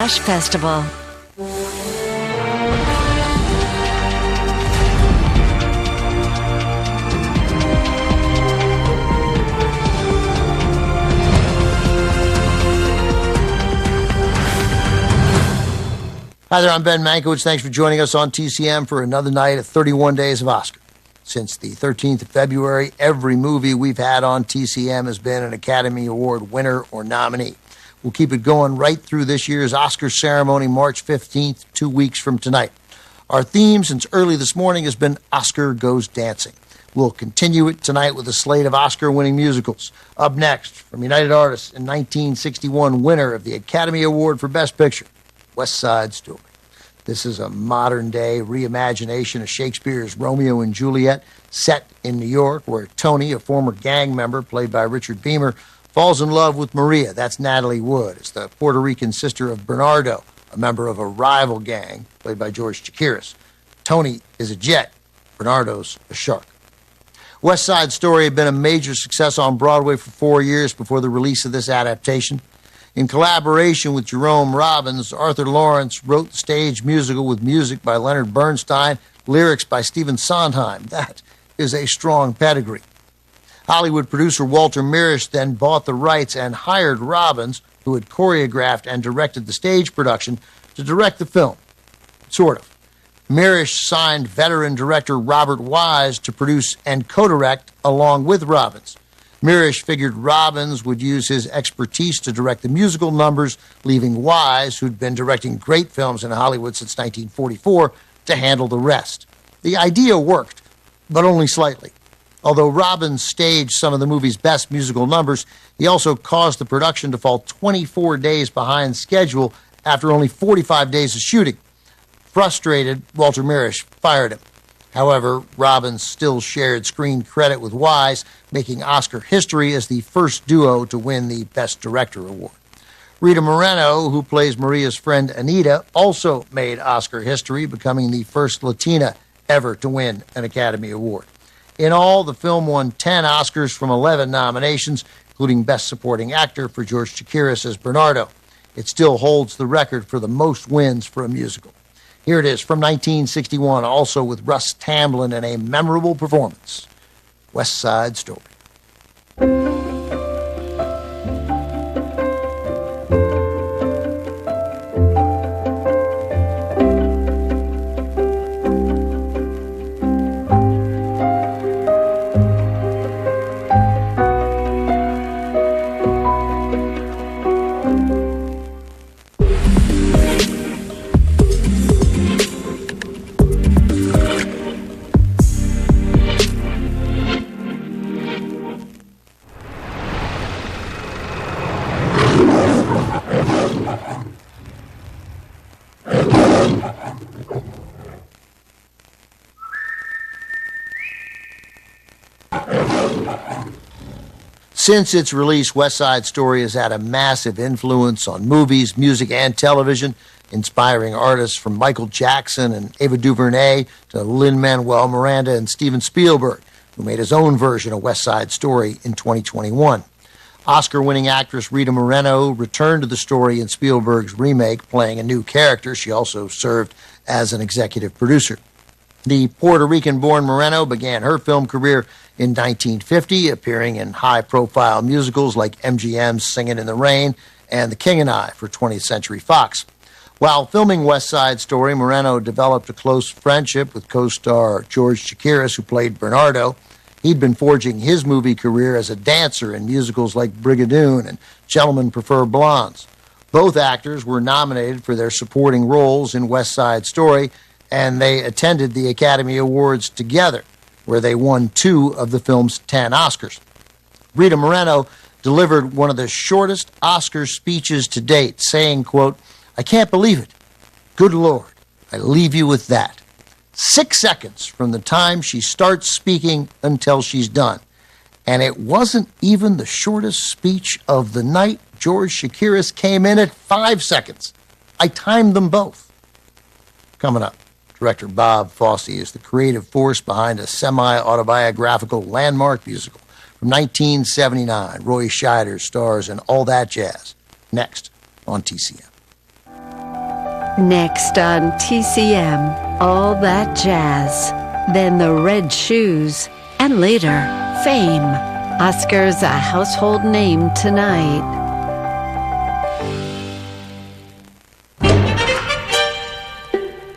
Festival. Hi there, I'm Ben Mankiewicz. Thanks for joining us on TCM for another night of 31 Days of Oscar. Since the 13th of February, every movie we've had on TCM has been an Academy Award winner or nominee. We'll keep it going right through this year's Oscar ceremony, March 15th, 2 weeks from tonight. Our theme since early this morning has been Oscar Goes Dancing. We'll continue it tonight with a slate of Oscar-winning musicals. Up next, from United Artists in 1961, winner of the Academy Award for Best Picture, West Side Story. This is a modern-day reimagination of Shakespeare's Romeo and Juliet, set in New York, where Tony, a former gang member played by Richard Beamer, falls in love with Maria. That's Natalie Wood. It's the Puerto Rican sister of Bernardo, a member of a rival gang played by George Chakiris. Tony is a jet. Bernardo's a shark. West Side Story had been a major success on Broadway for 4 years before the release of this adaptation. In collaboration with Jerome Robbins, Arthur Lawrence wrote the stage musical with music by Leonard Bernstein, lyrics by Stephen Sondheim. That is a strong pedigree. Hollywood producer Walter Mirisch then bought the rights and hired Robbins, who had choreographed and directed the stage production, to direct the film. Sort of. Mirisch signed veteran director Robert Wise to produce and co-direct along with Robbins. Mirisch figured Robbins would use his expertise to direct the musical numbers, leaving Wise, who'd been directing great films in Hollywood since 1944, to handle the rest. The idea worked, but only slightly. Although Robbins staged some of the movie's best musical numbers, he also caused the production to fall 24 days behind schedule after only 45 days of shooting. Frustrated, Walter Mirisch fired him. However, Robbins still shared screen credit with Wise, making Oscar history as the first duo to win the Best Director award. Rita Moreno, who plays Maria's friend Anita, also made Oscar history, becoming the first Latina ever to win an Academy Award. In all, the film won 10 Oscars from 11 nominations, including Best Supporting Actor for George Chakiris as Bernardo. It still holds the record for the most wins for a musical. Here it is from 1961, also with Russ Tamblyn in a memorable performance, West Side Story. Since its release, West Side Story has had a massive influence on movies, music, and television, inspiring artists from Michael Jackson and Ava DuVernay to Lin-Manuel Miranda and Steven Spielberg, who made his own version of West Side Story in 2021. Oscar-winning actress Rita Moreno returned to the story in Spielberg's remake, playing a new character. She also served as an executive producer. The Puerto Rican-born Moreno began her film career in 1950, appearing in high-profile musicals like MGM's Singin' in the Rain and The King and I for 20th Century Fox. While filming West Side Story, Moreno developed a close friendship with co-star George Chakiris, who played Bernardo. He'd been forging his movie career as a dancer in musicals like Brigadoon and Gentlemen Prefer Blondes. Both actors were nominated for their supporting roles in West Side Story, and they attended the Academy Awards together, where they won 2 of the film's 10 Oscars. Rita Moreno delivered one of the shortest Oscar speeches to date, saying, quote, "I can't believe it. Good Lord, I leave you with that. 6 seconds from the time she starts speaking until she's done. And it wasn't even the shortest speech of the night. George Chakiris came in at 5 seconds. I timed them both." Coming up, director Bob Fosse is the creative force behind a semi-autobiographical landmark musical from 1979. Roy Scheider stars in All That Jazz. Next on TCM. Next on TCM, all that jazz. Then the red shoes. And later, fame. Oscar's a household name tonight.